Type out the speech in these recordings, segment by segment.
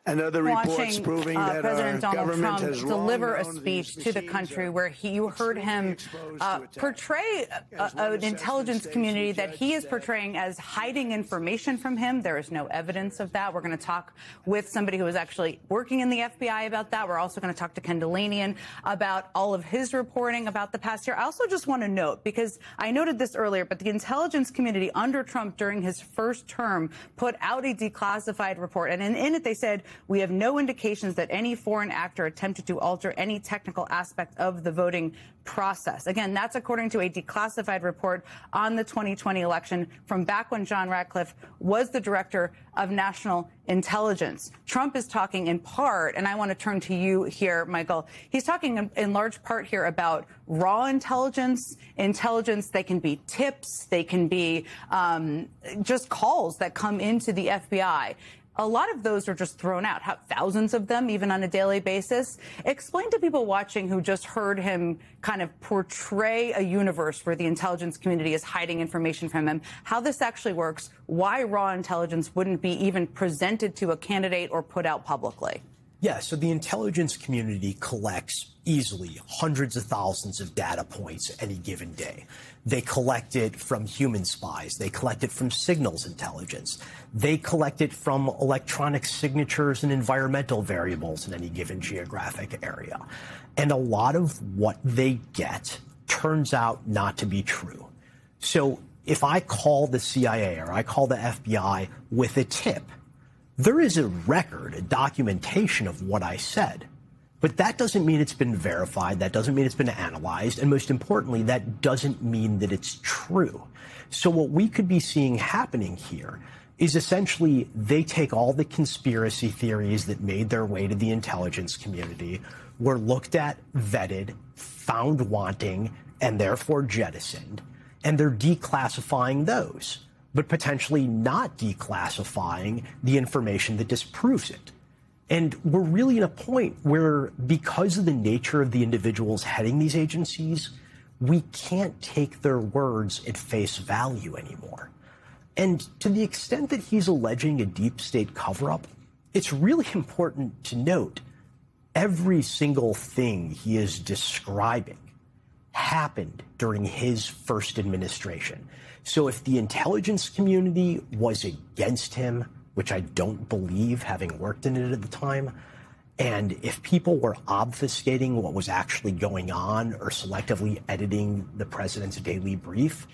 And other reports proving that President our Donald government Trump has deliver a speech to the country where you heard him portray an intelligence community that he is portraying as hiding information from him. There is no evidence of that. We're going to talk with somebody who is actually working in the FBI about that. We're also going to talk to Ken Dilanian about all of his reporting about the past year. I also just want to note, because I noted this earlier, but the intelligence community under Trump during his first term put out a declassified report. And in it, they said, we have no indications that any foreign actor attempted to alter any technical aspect of the voting process. Again, that's according to a declassified report on the 2020 election from back when John Ratcliffe was the director of national intelligence. Trump is talking in part, and I want to turn to you here, Michael. He's talking in large part here about raw intelligence. They can be tips. They can be just calls that come into the FBI. A lot of those are just thrown out, thousands of them, even on a daily basis. Explain to people watching who just heard him kind of portray a universe where the intelligence community is hiding information from him, how this actually works, why raw intelligence wouldn't be even presented to a candidate or put out publicly. Yeah, so the intelligence community collects easily hundreds of thousands of data points any given day. They collect it from human spies. They collect it from signals intelligence. They collect it from electronic signatures and environmental variables in any given geographic area. And a lot of what they get turns out not to be true. So if I call the CIA or I call the FBI with a tip, there is a record, a documentation of what I said. But that doesn't mean it's been verified. That doesn't mean it's been analyzed. And most importantly, that doesn't mean that it's true. So what we could be seeing happening here is essentially they take all the conspiracy theories that made their way to the intelligence community, were looked at, vetted, found wanting, and therefore jettisoned, and they're declassifying those, but potentially not declassifying the information that disproves it. And we're really at a point where, because of the nature of the individuals heading these agencies, we can't take their words at face value anymore. And to the extent that he's alleging a deep state cover-up, it's really important to note every single thing he is describing happened during his first administration. So if the intelligence community was against him, which I don't believe, having worked in it at the time, and if people were obfuscating what was actually going on or selectively editing the president's daily brief,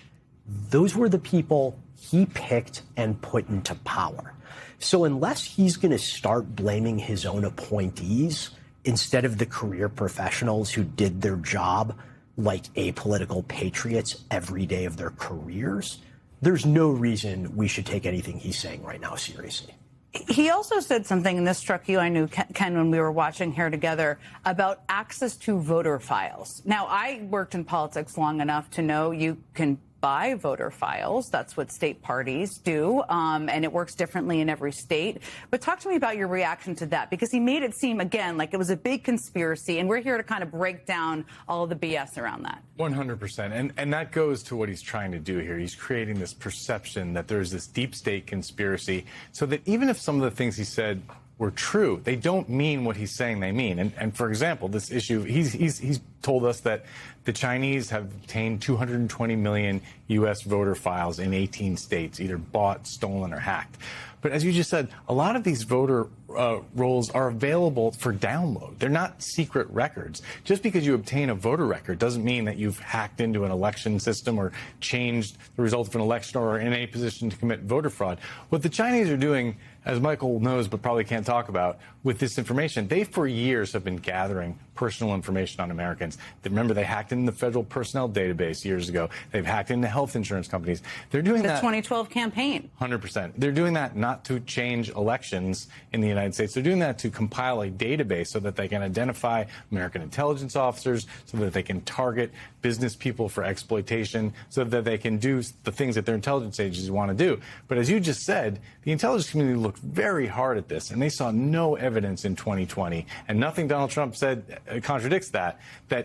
those were the people he picked and put into power. So unless he's going to start blaming his own appointees instead of the career professionals who did their job like apolitical patriots every day of their careers, there's no reason we should take anything he's saying right now seriously. He also said something, and this struck you, I knew, Ken, when we were watching here together, about access to voter files. Now, I worked in politics long enough to know you can buy voter files. That's what state parties do, and it works differently in every state. But talk to me about your reaction to that, because he made it seem, again, like it was a big conspiracy, and we're here to kind of break down all of the BS around that. 100%. And that goes to what he's trying to do here. He's creating this perception that there's this deep state conspiracy, so that even if some of the things he said were true, they don't mean what he's saying they mean. And for example, this issue, he's told us that the Chinese have obtained 220 million U.S. voter files in 18 states, either bought, stolen, or hacked. But as you just said, a lot of these voter rolls are available for download. They're not secret records. Just because you obtain a voter record doesn't mean that you've hacked into an election system or changed the result of an election or are in a position to commit voter fraud. What the Chinese are doing, as Michael knows but probably can't talk about, with this information, they for years have been gathering personal information on Americans. Remember, they hacked into the federal personnel database years ago. They've hacked into health insurance companies. They're doing that. The 2012 campaign. 100%. They're doing that not to change elections in the United States. They're doing that to compile a database so that they can identify American intelligence officers, so that they can target business people for exploitation, so that they can do the things that their intelligence agencies want to do. But as you just said, the intelligence community looked very hard at this, and they saw no evidence in 2020, and nothing Donald Trump said contradicts that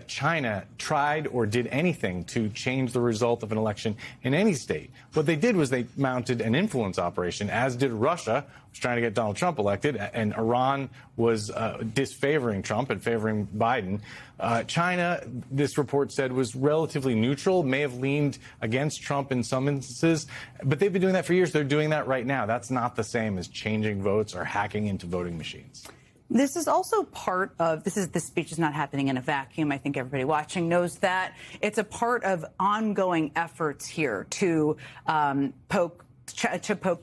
China tried or did anything to change the result of an election in any state. What they did was they mounted an influence operation, as did Russia, was trying to get Donald Trump elected, and Iran was disfavoring Trump and favoring Biden. China, this report said, was relatively neutral, may have leaned against Trump in some instances, but they've been doing that for years. They're doing that right now. That's not the same as changing votes or hacking into voting machines. This is also part of this speech is not happening in a vacuum. I think everybody watching knows that. It's a part of ongoing efforts here to poke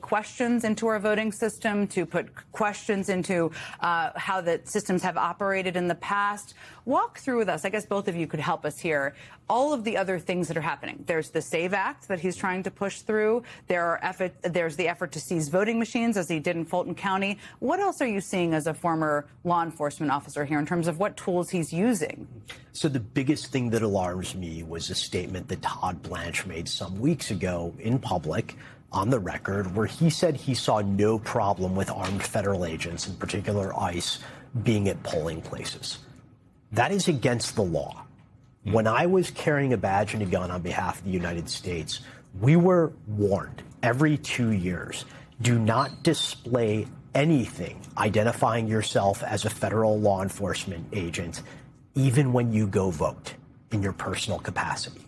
questions into our voting system, to put questions into how the systems have operated in the past. Walk through with us. I guess both of you could help us here. All of the other things that are happening. There's the SAVE Act that he's trying to push through. There's the effort to seize voting machines, as he did in Fulton County. What else are you seeing as a former law enforcement officer here in terms of what tools he's using? So the biggest thing that alarms me was a statement that Todd Blanche made some weeks ago in public, on the record, where he said he saw no problem with armed federal agents, in particular ICE, being at polling places. That is against the law. When I was carrying a badge and a gun on behalf of the United States, we were warned every 2 years, do not display anything identifying yourself as a federal law enforcement agent, even when you go vote in your personal capacity.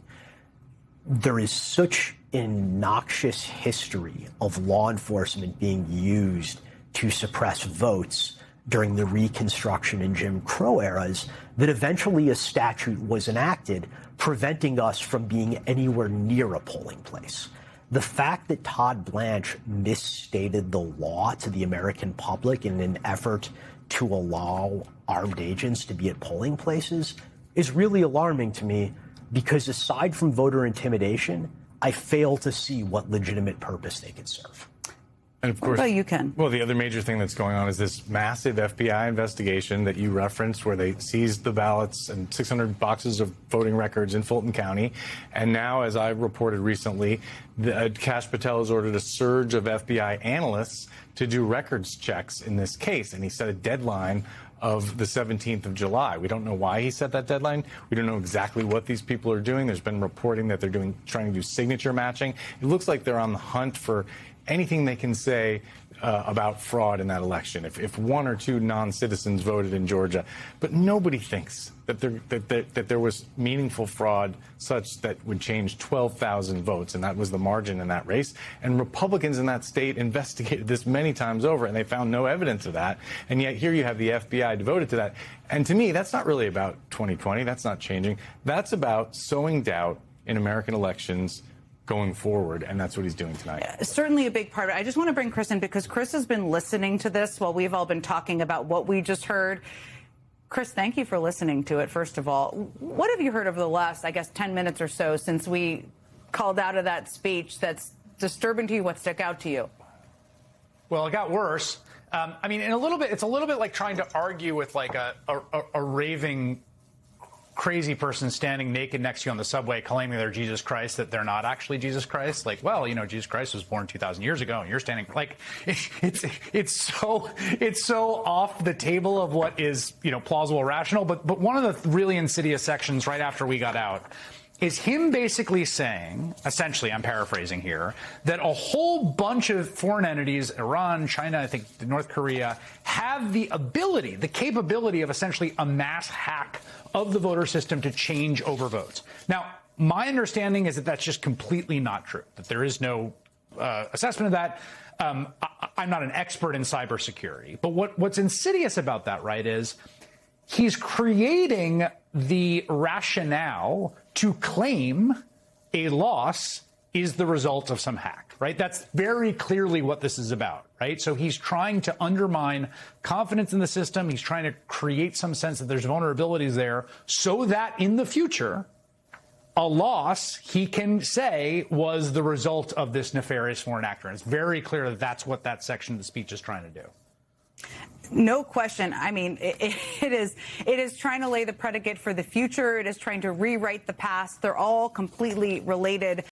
There is such an noxious history of law enforcement being used to suppress votes during the Reconstruction and Jim Crow eras that eventually a statute was enacted preventing us from being anywhere near a polling place. The fact that Todd Blanche misstated the law to the American public in an effort to allow armed agents to be at polling places is really alarming to me, because aside from voter intimidation, I fail to see what legitimate purpose they could serve. And of course, you can. Well, the other major thing that's going on is this massive FBI investigation that you referenced, where they seized the ballots and 600 boxes of voting records in Fulton County. And now, as I reported recently, Kash Patel has ordered a surge of FBI analysts to do records checks in this case. And he set a deadline of the 17th of July. We don't know why he set that deadline. We don't know exactly what these people are doing. There's been reporting that they're trying to do signature matching. It looks like they're on the hunt for anything they can say about fraud in that election. If one or two non-citizens voted in Georgia, but nobody thinks that there was meaningful fraud such that would change 12,000 votes, and that was the margin in that race. And Republicans in that state investigated this many times over, and they found no evidence of that. And yet here you have the FBI devoted to that. And to me, that's not really about 2020. That's not changing. That's about sowing doubt in American elections going forward, and that's what he's doing tonight. Certainly a big part of it. I just want to bring Chris in, because Chris has been listening to this while we've all been talking about what we just heard. Chris, thank you for listening to it, first of all. What have you heard over the last, I guess, 10 minutes or so since we called out of that speech that's disturbing to you? What stuck out to you? Well, it got worse. I mean, in a little bit, it's a little bit like trying to argue with like a raving crazy person standing naked next to you on the subway claiming they're Jesus Christ, that they're not actually Jesus Christ. Like, well, you know, Jesus Christ was born 2,000 years ago and you're standing like it's so off the table of what is, you know, plausible, rational. But one of the really insidious sections right after we got out is him basically saying, essentially, I'm paraphrasing here, that a whole bunch of foreign entities, Iran, China, I think North Korea, have the ability, the capability of essentially a mass hack of the voter system to change over votes. Now, my understanding is that that's just completely not true, that there is no assessment of that. I'm not an expert in cybersecurity, but what's insidious about that, right, is he's creating the rationale to claim a loss is the result of some hack, right? That's very clearly what this is about, right? So he's trying to undermine confidence in the system. He's trying to create some sense that there's vulnerabilities there so that in the future, a loss, he can say, was the result of this nefarious foreign actor. And it's very clear that that's what that section of the speech is trying to do. No question. I mean, it is trying to lay the predicate for the future. It is trying to rewrite the past. They're all completely related.